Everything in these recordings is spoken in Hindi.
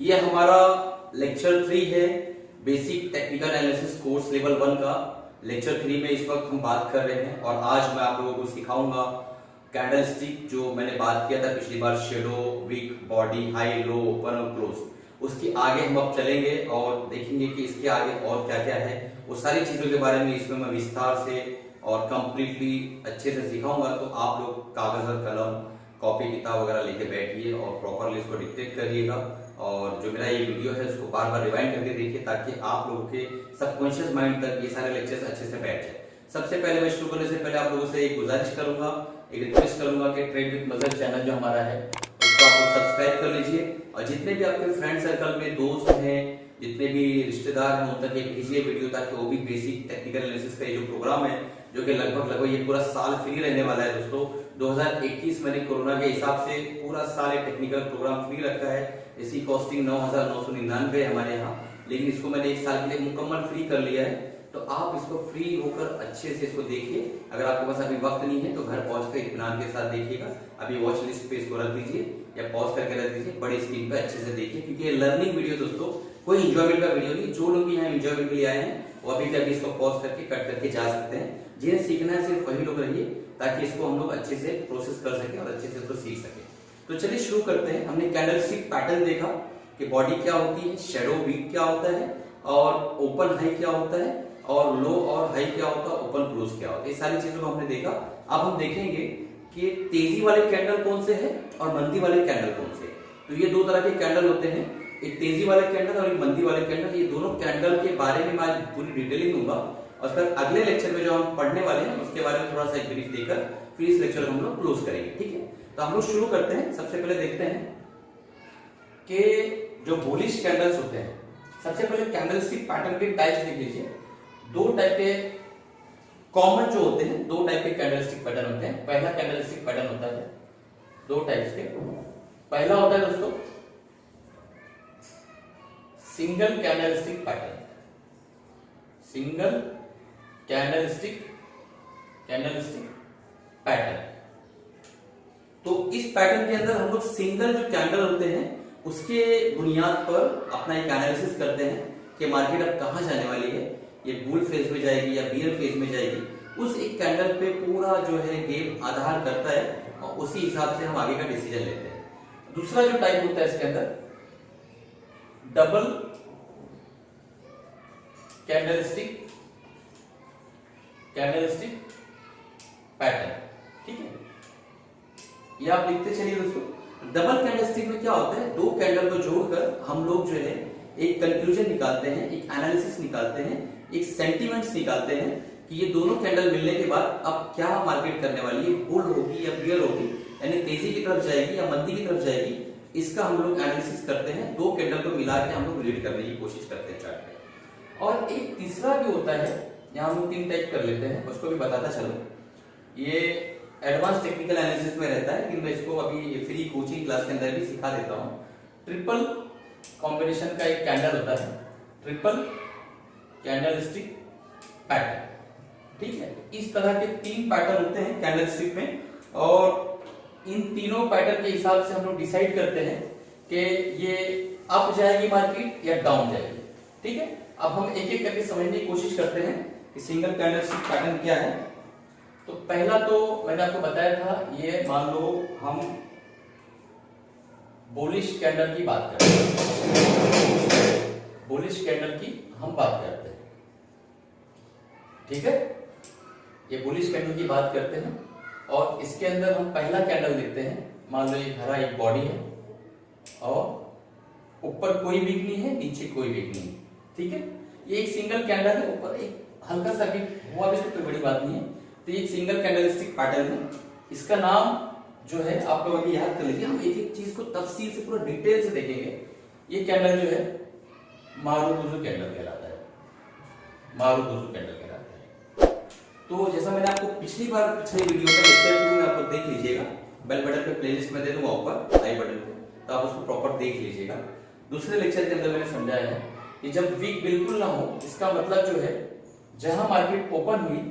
ये हमारा लेक्चर 3 है, basic technical analysis course level 1 का। लेक्चर 3 में इस वक्त हम बात कर रहे हैं और आज मैं आप लोगों को सिखाऊंगा कैंडलस्टिक, जो मैंने बात किया था पिछली बार, शेडो, विक, बॉडी, हाई, लो, ओपन और क्लोज। उसके आगे हम अब चलेंगे और देखेंगे कि इसके आगे और क्या क्या है। वो सारी चीजों के बारे में इसमें मैं विस्तार से और कंप्लीटली अच्छे से सिखाऊंगा। तो आप लोग कागज और कलम, कॉपी किताब वगैरह लेके बैठिए और प्रॉपरली इसको डिक्टेट करिएगा। और जो मेरा ये वीडियो है उसको बार बार रिवाइंड करके देखिए, ताकि आप लोगों के सबकॉन्शियस माइंड तक ये सारे लेक्चर्स अच्छे से बैठ जाए। सबसे पहले मैं शुरू करने से पहले आप लोगों से एक गुजारिश करूंगा, एक रिक्वेस्ट करूंगा कि ट्रेड विद मजर चैनल जो हमारा है उसको आप लोग सब्सक्राइब कर लीजिए। और जितने भी आपके फ्रेंड सर्कल में दोस्त हैं, जितने भी रिश्तेदार हैं, उन तक ये भेजिए वीडियो, ताकि वो भी बेसिक टेक्निकल एनालिसिस का ये जो प्रोग्राम है, जो कि लगभग ये पूरा साल फ्री रहने वाला है दोस्तों। 2021 मैंने कोरोना के हिसाब से पूरा साल एक टेक्निकल प्रोग्राम फ्री रखा है। इसकी कॉस्टिंग 9,999 है हमारे यहाँ, लेकिन इसको मैंने एक साल के लिए मुकम्मल फ्री कर लिया है। तो आप इसको फ्री होकर अच्छे से इसको देखिए। अगर आपके पास अभी वक्त नहीं है तो घर पहुंचकर इत्मीनान के साथ देखिएगा। अभी वॉच लिस्ट पे इसको रख दीजिए या पॉज करके रख दीजिए, बड़ी स्क्रीन पे अच्छे से देखिए, क्योंकि ये लर्निंग वीडियो दोस्तों, कोई एंजॉयमेंट का वीडियो नहीं। जो लोग यहाँ एंजॉयमेंट के लिए आए हैं वो अभी तक इसको पॉज करके कट करके जा सकते हैं। जिन्हें सीखना है सिर्फ वही लोग रहिए, ताकि इसको हम लोग अच्छे से प्रोसेस कर सके और अच्छे से इसको सीख सके। तो चलिए शुरू करते हैं। हमने कैंडलस्टिक पैटर्न देखा कि बॉडी क्या होती है, शेडो वीक क्या होता है, और ओपन हाई क्या होता है, और लो और हाई क्या होता है, ओपन क्लोज क्या होता है। ये सारी चीजों को हमने देखा। अब हम देखेंगे कि तेजी वाले कैंडल कौन से हैं और मंदी वाले कैंडल कौन से हैं। तो ये दो तरह के कैंडल होते हैं, एक तेजी वाले कैंडल और एक मंदी वाले कैंडल। ये दोनों कैंडल के बारे में मैं पूरी डिटेलिंग दूंगा और फिर अगले लेक्चर में जो हम पढ़ने वाले हैं उसके बारे में थोड़ा सा एक ब्रीफ देकर फिर इस लेक्चर को हम लोग क्लोज करेंगे। ठीक है, तो हम लोग शुरू करते हैं। सबसे पहले देखते हैं कि जो बुलिश कैंडल्स होते हैं, सबसे पहले कैंडलस्टिक पैटर्न के टाइप्स देख लीजिए। दो टाइप के कॉमन जो होते हैं, दो टाइप के कैंडलस्टिक पैटर्न होते हैं। पहला कैंडलस्टिक पैटर्न होता है दो टाइप्स के। पहला होता है दोस्तों single candlestick pattern. Single candlestick pattern. तो इस पैटर्न के अंदर हम लोग सिंगल जो कैंडल होते हैं उसके बुनियाद पर अपना एक एनालिसिस करते हैं कि मार्केट अब कहां जाने वाली है, ये बुल फेज में जाएगी या बियर फेज में जाएगी। उस एक कैंडल पे पूरा जो है गेम आधार करता है और उसी हिसाब से हम आगे का डिसीजन लेते हैं। दूसरा जो टाइप होता है इसके अंदर डबल कैंडलस्टिक पैटर्न। ठीक है, ये आप लिखते चलिए दोस्तों। डबल कैंडलस्टिक में क्या होता है, दो कैंडल को जोड़कर हम लोग जो है एक कंक्लूजन निकालते हैं, एक एनालिसिस निकालते हैं, एक सेंटीमेंट्स निकालते हैं कि ये दोनों कैंडल मिलने के बाद अब क्या मार्केट करने वाली है, बुल होगी या बियर होगी, यानी तेजी की तरफ जाएगी या मंदी की तरफ जाएगी। इसका हम लोग एनालिसिस करते हैं। दो कैंडल को मिला के हम लोग रीड करने की कोशिश करते हैं चार्ट पे। और एक तीसरा भी होता है, यहाँ हम लोग तीन टाइप कर लेते हैं, उसको भी बताता चलो। ये एडवांस टेक्निकल एनालिसिस में रहता है, लेकिन मैं इसको अभी फ्री कोचिंग क्लास के अंदर भी सिखा देता हूँ। ट्रिपल कॉम्बिनेशन का एक कैंडल होता है, ट्रिपल कैंडलस्टिक पैटर्न। ठीक है, इस तरह के तीन पैटर्न होते हैं कैंडलस्टिक में, और इन तीनों पैटर्न के हिसाब से हम लोग डिसाइड करते हैं कि ये अप जाएगी मार्केट या डाउन जाएगी। ठीक है, अब हम एक एक करके समझने की कोशिश करते हैं कि सिंगल कैंडलस्टिक पैटर्न क्या है। तो पहला तो मैंने आपको बताया था, ये मान लो हम बुलिश कैंडल की बात करते हैं, बुलिश कैंडल की हम बात करते हैं। ठीक है, ये बुलिश कैंडल की बात करते हैं और इसके अंदर हम पहला कैंडल देखते हैं। मान लो ये हरा एक बॉडी है और ऊपर कोई वीक नहीं है, नीचे कोई वीक नहीं है। ठीक है, ये एक सिंगल कैंडल है, ऊपर एक हल्का सा वीक हुआ भी तो कोई बड़ी बात नहीं है। तो ये एक सिंगल कैंडलस्टिक पैटर्न है। इसका नाम जो है आप लोग अभी याद कर लीजिए, हम एक एक चीज को तफसील से पूरा डिटेल से देखेंगे। ये कैंडल जो है मारुबुजु कैंडल कहलाता है, मारुबुजु कैंडल कहलाता है। तो जैसा मैंने आपको पिछली बार पिछले वीडियो में लेक्चर में आपको देख लीजिएगा, बेल बटन पे प्लेलिस्ट में दे दूंगा ऊपर आई बटन पे, तो आप उसको प्रॉपर देख लीजिएगा। दूसरे लेक्चर के अंदर मैंने समझाया है कि जब वीक बिल्कुल ना हो, इसका मतलब जो है जहां मार्केट ओपन हुई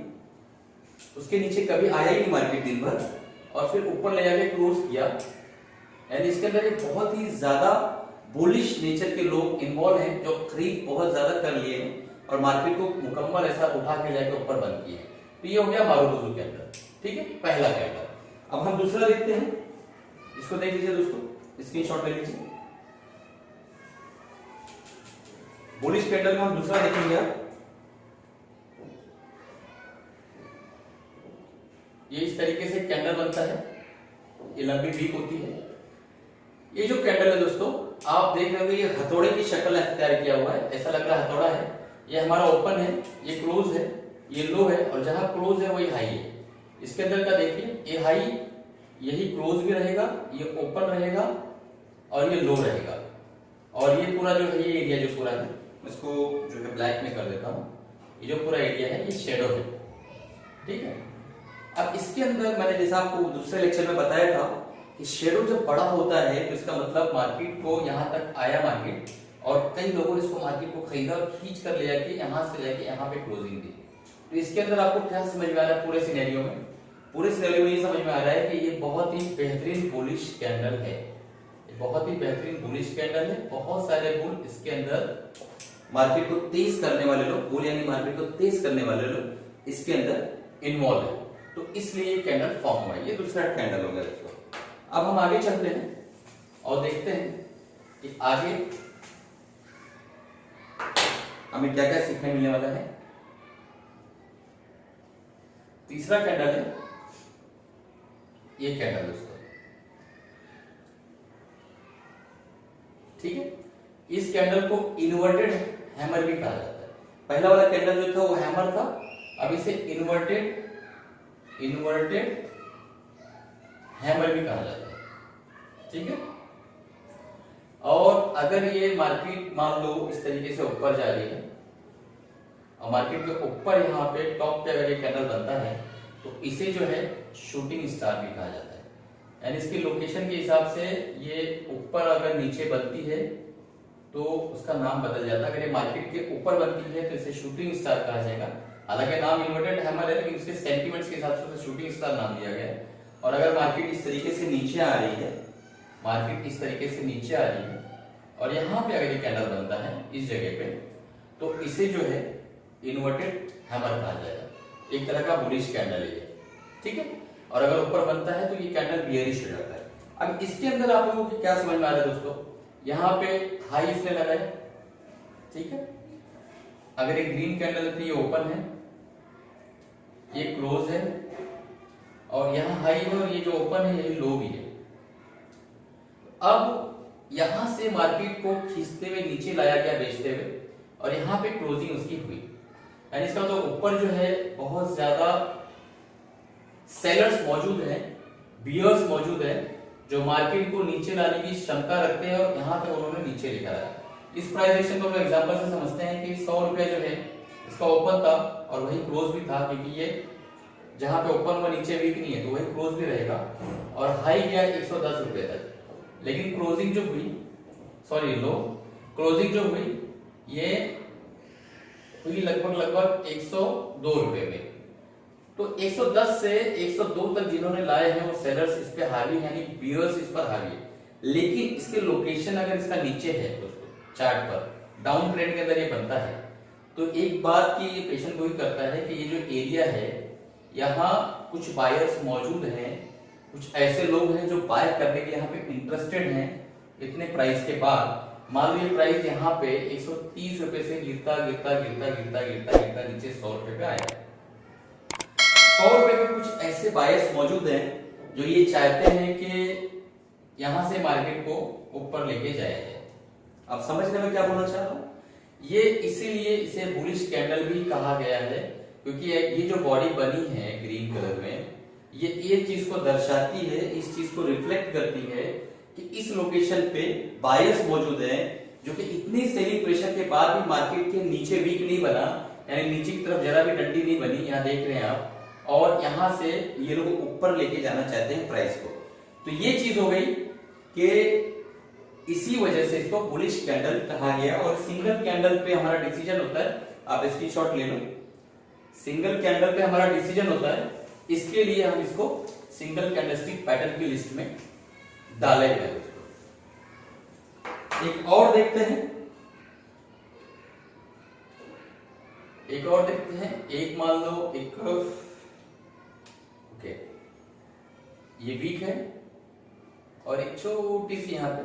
उसके नीचे कभी आया ही नहीं मार्केट दिन भर, और फिर ऊपर ले जाके क्लोज किया, यानी इसके अंदर एक बहुत ही ज्यादा बुलिश नेचर के लोग इन्वॉल्व हैं जो खरीद बहुत ज्यादा कर लिए हैं और मार्केट को मुकम्मल ऐसा उठा के जाके ऊपर बंद किए। तो ये हो गया मारुतिसुजुकी कैंडल, ठीक है, पहला कैंडल। अब हम दूसरा देखते हैं, इसको देख लीजिए दोस्तों, स्क्रीनशॉट ले लीजिए। बुलिश कैंडल में हम दूसरा देखेंगे। आप ये इस तरीके से कैंडल बनता है, ये लंबी वीक होती है। ये जो कैंडल है दोस्तों, आप देख रहे होंगे ये हथौड़े की शक्ल अख्तियार किया हुआ है, ऐसा लग रहा है हथौड़ा है। ये हमारा ओपन है, ये क्लोज है, ये लो है, और जहां क्लोज है वही हाई है। इसके अंदर का देखिए, ये हाई, यही क्लोज भी रहेगा, ये ओपन रहेगा और ये लो रहेगा। और ये पूरा जो है, ये एरिया जो पूरा है, इसको जो है ब्लैक में कर देता हूं। ये जो पूरा एरिया है ये शेडो है, ठीक है। अब इसके अंदर मैंने जैसा आपको दूसरे लेक्चर में बताया था कि शेडो जब बड़ा होता है तो इसका मतलब मार्केट को यहां तक आया मार्केट, और कई लोगों ने इसको मार्केट को खरीदा और खींच कर ले जाके यहां से जाके यहां पे क्लोजिंग दी। तो इसके अंदर आपको क्या समझ में आ रहा है? पूरे सिनेरियो में ये समझ में आ रहा है कि ये बहुत ही बेहतरीन बुलिश कैंडल है, बहुत ही बेहतरीन बुलिश कैंडल है। बहुत सारे बुल इसके अंदर मार्केट को तेज करने वाले लोग, बुल यानी मार्केट को तेज करने वाले लोग इसके अंदर इन्वॉल्व है, तो इसलिए ये कैंडल फॉर्म हुआ है। ये दूसरा कैंडल हो गया दोस्तों। अब हम आगे चलते हैं और देखते हैं कि आगे हमें क्या क्या सीखने मिलने वाला है। तीसरा कैंडल है ये कैंडल दोस्तों, ठीक है। इस कैंडल को इन्वर्टेड हैमर भी कहा जाता है। पहला वाला कैंडल जो था वो हैमर था, अब इसे इन्वर्टेड हैमर भी कहा जाता है, ठीक है। और अगर ये मार्केट मान लो इस तरीके से ऊपर जा रही है और मार्केट के ऊपर यहाँ पे टॉप पे अगर ये कैंडल बनता है तो इसे जो है शूटिंग स्टार भी कहा जाता है। यानी इसकी लोकेशन के हिसाब से ये ऊपर अगर नीचे बनती है तो उसका नाम बदल जाता है। अगर ये मार्केट के ऊपर बनती है तो इसे शूटिंग स्टार कहा जाएगा। हालांकि नाम इन्वर्टेड हैमर है, लेकिन उसके सेंटीमेंट्स के हिसाब से उसे शूटिंग स्टार नाम दिया गया है। और अगर मार्केट इस तरीके से नीचे आ रही है, मार्केट इस तरीके से नीचे आ रही है और यहाँ पे अगर ये कैंडल बनता है इस जगह पे, तो इसे जो है इन्वर्टेड हैमर कहा जाएगा। एक तरह का बुलिश कैंडल है, ठीक है। और अगर ऊपर बनता है तो ये कैंडल बियरिश हो जाता है। अब इसके अंदर आप लोगों को क्या समझ में आ रहा है दोस्तों, यहाँ पे हाई इसने लगाया, ठीक है। अगर ये ग्रीन कैंडल है तो ये ओपन है, ये क्लोज है, और यहाँ हाई है और ये जो ओपन है ये लो भी है। अब यहां से मार्केट को खींचते हुए नीचे लाया गया बेचते हुए, और यहाँ पे क्लोजिंग उसकी हुई। यानी इसका तो ऊपर जो है बहुत ज्यादा सेलर्स मौजूद हैं, बियर्स मौजूद हैं, जो मार्केट को नीचे लाने की क्षमता रखते हैं और यहां तक उन्होंने नीचे लेकर आया। इस प्राइस एक्शन को हम एग्जांपल से समझते हैं कि 100 रुपया जो है इसका ओपन था और वही क्लोज भी था, क्योंकि ये जहां पे ओपन हुआ नीचे वीक नहीं है तो वही क्लोज भी रहेगा, और हाई गया 110 रुपए तक। लेकिन क्लोजिंग जो हुई, सॉरी लो, क्लोजिंग जो हुई ये हुई लगभग 102 रुपए में। तो 110 से 102 तक जिन्होंने लाए हैं वो सेलर्स इस पे हावी है, यानी बियर्स इस पर हावी है। लेकिन इसके लोकेशन अगर इसका नीचे है दोस्तों, चार्ट पर डाउन ट्रेंड के अंदर ये बनता है, तो एक बात की ये पेशेंट वही करता है कि ये जो एरिया है यहाँ कुछ बायर्स मौजूद हैं, कुछ ऐसे लोग हैं जो बाय करने के यहाँ पे इंटरेस्टेड हैं। इतने प्राइस के बाद मान लो ये प्राइस यहाँ पे 130 रुपए से गिरता नीचे 100 रुपए पे आया। 100 रुपए पे कुछ ऐसे बायर्स मौजूद हैं जो ये चाहते हैं कि यहां से मार्केट को ऊपर लेके जाया जाए। आप समझने में क्या बोलना चाह रहा हूं, ये इसीलिए इसे बुलिश कैंडल भी कहा गया है, क्योंकि ये जो बॉडी बनी है ग्रीन कलर में, ये चीज को दर्शाती है, इस चीज को रिफ्लेक्ट करती है कि इस लोकेशन पे बायर्स मौजूद हैं जो कि इतनी सेलिंग प्रेशर के बाद भी मार्केट के नीचे वीक नहीं बना, यानी नीचे की तरफ जरा भी डंडी नहीं बनी, यहाँ देख रहे हैं आप, और यहां से ये लोग ऊपर लेके जाना चाहते हैं प्राइस को। तो ये चीज हो गई कि इसी वजह से इसको बुलिश कैंडल कहा गया। और सिंगल कैंडल पे हमारा डिसीजन होता है, आप स्क्रीनशॉट ले लो, सिंगल कैंडल पे हमारा डिसीजन होता है, इसके लिए हम इसको सिंगल कैंडलस्टिक पैटर्न की लिस्ट में डाले गए। एक और देखते हैं, एक मान लो एक ओके, ये वीक है और एक छोटी सी यहां पे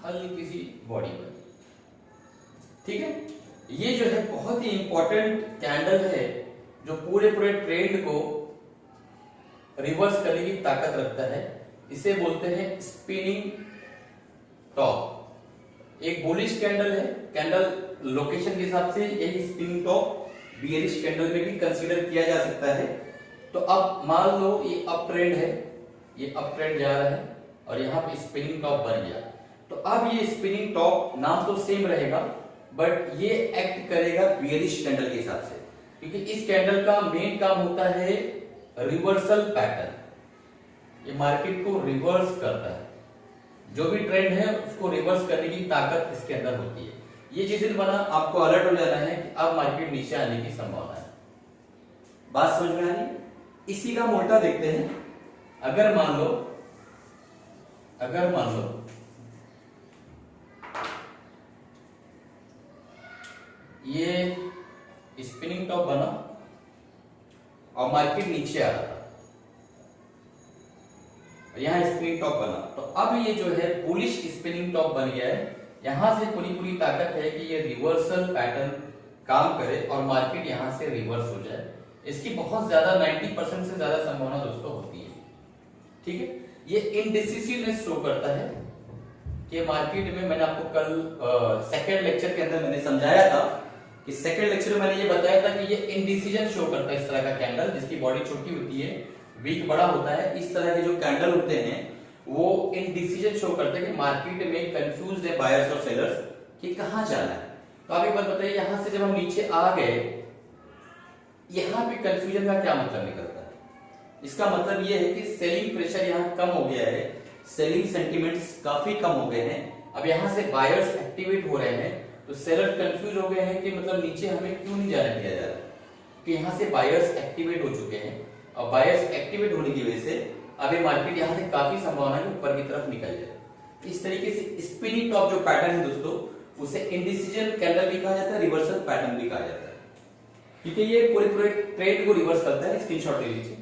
हल्की सी बॉडी पर, ठीक है। ये जो है बहुत ही इंपॉर्टेंट कैंडल है जो पूरे ट्रेंड को रिवर्स करने की ताकत रखता है। इसे बोलते हैं स्पिनिंग टॉप। एक बुलिश कैंडल है, कैंडल लोकेशन के हिसाब से यही स्पिनिंग टॉप बियरिश कैंडल में भी कंसीडर किया जा सकता है। तो अब मान लो ये अप ट्रेंड है, ये अप ट्रेंड जा रहा है और यहाँ पे स्पिनिंग टॉप बन गया। तो अब ये स्पिनिंग टॉप नाम तो सेम रहेगा बट ये एक्ट करेगा बियरिश कैंडल के हिसाब से, क्योंकि इस कैंडल का मेन काम होता है रिवर्सल पैटर्न। ये मार्केट को रिवर्स करता है, जो भी ट्रेंड है उसको रिवर्स करने की ताकत इसके अंदर होती है। ये जिस दिन बना आपको अलर्ट हो जाना है कि अब मार्केट नीचे आने की संभावना है। बात समझ में आ रही है? इसी का उल्टा देखते हैं। अगर मान लो ये स्पिनिंग टॉप बना और मार्केट नीचे आ रहा था, यहां स्पिनिंग टॉप बना, तो अब ये जो है बुलिश स्पिनिंग टॉप बन गया है। यहां से पूरी ताकत है कि ये रिवर्सल पैटर्न काम करे और मार्केट यहां से रिवर्स हो जाए। इसकी बहुत ज्यादा 90% से ज्यादा संभावना दोस्तों होती है, ठीक है। ये इनडिसिसिवनेस शो करता है कि मार्केट में, मैंने आपको कल सेकेंड लेक्चर के अंदर मैंने समझाया था कि सेकेंड लेक्चर में मैंने ये बताया था कि ये इनडिसीजन शो करता है। इस तरह का कैंडल जिसकी बॉडी छोटी होती है, वीक बड़ा होता है, इस तरह के जो कैंडल होते हैं वो इनडिसीजन शो करते हैं कि मार्केट में कंफ्यूज्ड है बायर्स और सेलर्स कि कहां जाना है। तो आप एक बात बताइए, यहां से जब हम नीचे आ गए, यहां पे कंफ्यूजन का क्या मतलब निकलता है? इसका मतलब ये है कि सेलिंग प्रेशर यहां कम हो गया है, सेलिंग सेंटिमेंट्स काफी कम हो गए हैं। अब यहां से बायर्स एक्टिवेट हो रहे हैं तो सेलर कंफ्यूज हो गए हैं कि मतलब नीचे हमें क्यों नहीं जाने दिया जा रहा, कि यहां से बायर्स एक्टिवेट हो चुके हैं और बायर्स एक्टिवेट होने की वजह से अभी मार्केट यहां से काफी संभावना है ऊपर की तरफ निकल जाए। इस तरीके से स्पिनिंग टॉप जो पैटर्न है दोस्तों, उसे इंडिसीजन कैंडल भी कहा जाता है, रिवर्सल पैटर्न भी कहा जाता है, क्योंकि ये पूरे ट्रेंड को रिवर्स करता है। स्क्रीनशॉट ले लीजिए।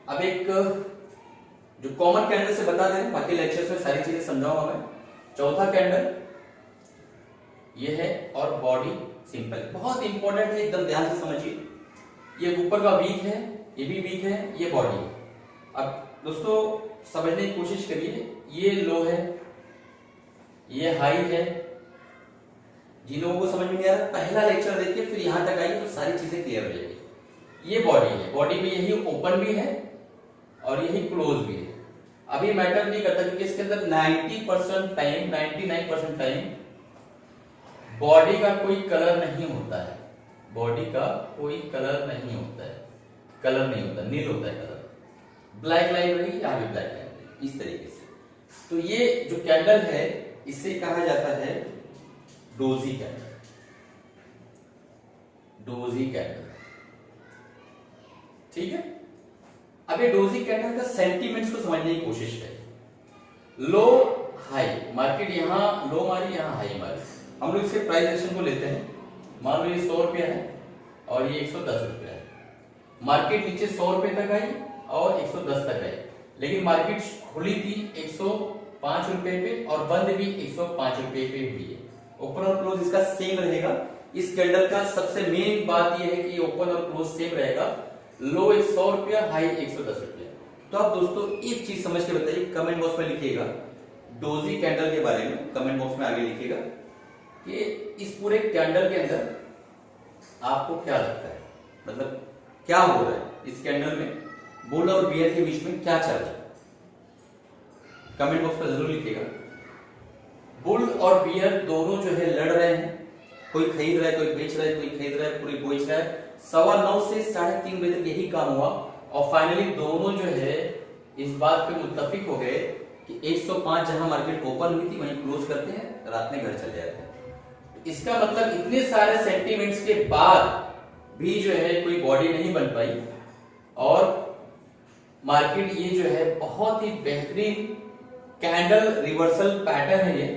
अब एक जो कॉमन कैंडल से बता दें, बाकी लेक्चर्स में सारी चीजें समझाऊंगा मैं। चौथा कैंडल ये है और बॉडी सिंपल, बहुत इंपॉर्टेंट है, एकदम ध्यान से समझिए। ये ऊपर का वीक है, ये भी वीक है, ये बॉडी है। अब दोस्तों समझने की कोशिश करिए, ये लो है, ये हाई है। जिन लोगों को समझ में नहीं आ रहा, पहला लेक्चर देखिए फिर यहां तक आइए तो सारी चीजें क्लियर हो जाएगी। ये बॉडी है, बॉडी में यही ओपन भी है और यही क्लोज भी है। अभी मैटर नहीं करता क्योंकि इसके अंदर 90% टाइम, 99% टाइम बॉडी का कोई कलर नहीं होता है, बॉडी का कोई कलर नहीं होता है, कलर नहीं होता, नील होता है कलर। ब्लैक लाइन रही, यहां भी ब्लैक लाइन रही, इस तरीके से। तो ये जो कैंडल है इसे कहा जाता है डोजी कैंडल, डोजी कैंडल, ठीक है। अब ये डोजी कैंडल का सेंटीमेंट्स को समझने की कोशिश करें। लो हाई, मार्केट यहां लो मारी, यहां हाई मारी। हम लोग इसके प्राइस एक्शन को लेते हैं। मान लो ये 100 रुपया है और ये 110 रुपया है। मार्केट नीचे 100 रुपए तक आई और 110 तक आई, लेकिन मार्केट खुली थी 105 रुपए पे और बंद भी 105 रुपए पे हुई है। ओपन और क्लोज इसका सेम रहेगा। इस कैंडल का सबसे मेन बात यह है कि ओपन और क्लोज सेम रहेगा। लो 100 रुपया, हाई 110 रुपया। तो आप दोस्तों एक चीज समझ के बताइए, कमेंट बॉक्स में लिखिएगा डोजी कैंडल के बारे में, कमेंट बॉक्स में आगे लिखिएगा कि इस पूरे कैंडल के अंदर आपको क्या लगता है, मतलब क्या हो रहा है इस कैंडल में, बुल और बियर के बीच में क्या चल रहा है। कमेंट बॉक्स में जरूर लिखिएगा। बुल और बियर दोनों जो है लड़ रहे हैं, कोई खरीद रहा है, कोई बेच रहा है, कोई खरीद रहा है, कोई बेच रहा है। 9:15 से 3:30 बजे तक यही काम हुआ और फाइनली दोनों जो है इस बात पे मुत्तफिक हो गए कि 105 जहां मार्केट ओपन हुई थी वहीं क्लोज करते हैं, रात में घर चले जाते हैं। इसका मतलब इतने सारे सेंटीमेंट्स के बाद भी जो है कोई बॉडी नहीं बन पाई और मार्केट ये जो है बहुत ही बेहतरीन कैंडल रिवर्सल पैटर्न है।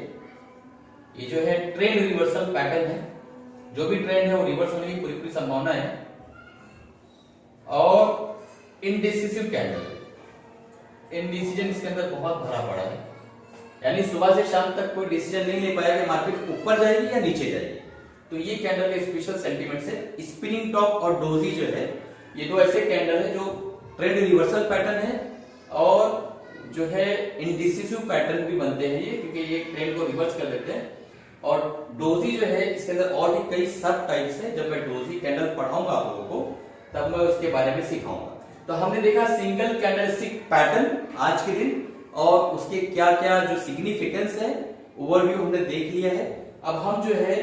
ये जो है ट्रेंड रिवर्सल पैटर्न है, जो भी ट्रेंड है वो रिवर्स होने की पूरी संभावना है। और इनडिसिसिव कैंडल, इनडिसीजन इसके अंदर बहुत भरा पड़ा है, यानी सुबह से शाम तक कोई डिसीजन नहीं ले पाया कि मार्केट ऊपर जाएगी या नीचे जाएगी। तो ये कैंडल के स्पेशल सेंटीमेंट्स है। स्पिनिंग टॉप और डोजी जो है ये दो ऐसे कैंडल है जो ट्रेंड रिवर्सल पैटर्न है और जो है इनडिसिसिव पैटर्न भी बनते हैं ये, क्योंकि ये ट्रेंड को रिवर्स कर देते हैं। और डोजी जो है इसके अंदर और भी कई सब टाइप्स है। जब मैं डोजी कैंडल पढ़ाऊंगा आप लोगों को तब मैं उसके बारे में सिखाऊंगा। तो हमने देखा सिंगल कैंडलस्टिक पैटर्न आज के दिन और उसके क्या क्या जो सिग्निफिकेंस है ओवरव्यू हमने देख लिया है। अब हम जो है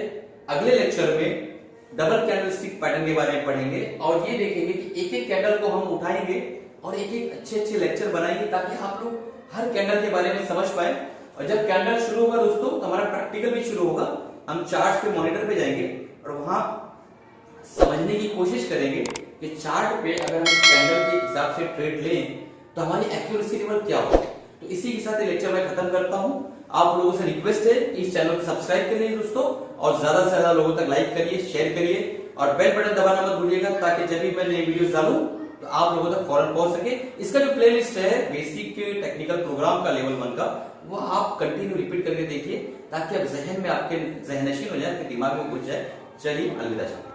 अगले लेक्चर में डबल कैंडलस्टिक पैटर्न के बारे में पढ़ेंगे और ये देखेंगे कि एक एक कैंडल को हम उठाएंगे और एक एक अच्छे लेक्चर बनाएंगे ताकि आप लोग हर कैंडल के बारे में समझ पाए। और जब कैंडल शुरू होगा दोस्तों तो हमारा प्रैक्टिकल भी शुरू होगा। हम चार्ट पे मॉनिटर पे जाएंगे और वहां समझने की कोशिश करेंगे कि चार्ट पे अगर हम कैंडल के हिसाब से ट्रेड लें तो हमारी एक्यूरेसी लेवल क्या होगा। तो इसी के साथ ये लेक्चर मैं खत्म करता हूं। आप लोगों से रिक्वेस्ट है कि इस चैनल को सब्सक्राइब करिए दोस्तों और ज्यादा से ज्यादा लोगों तक लाइक करिए, शेयर करिए और बेल बटन दबाना मत भूलिएगा ताकि जब भी मैं नई वीडियोस डालूं तो आप लोगों तक फौरन पहुंच सके। इसका जो प्लेलिस्ट है बेसिक टेक्निकल प्रोग्राम का लेवल 1 का, वो आप कंटिन्यू रिपीट करके देखिए ताकि अब जहन में आपके जहनशीन हो जाए, आपके दिमाग में घुस जाए। चलिए अलविदा।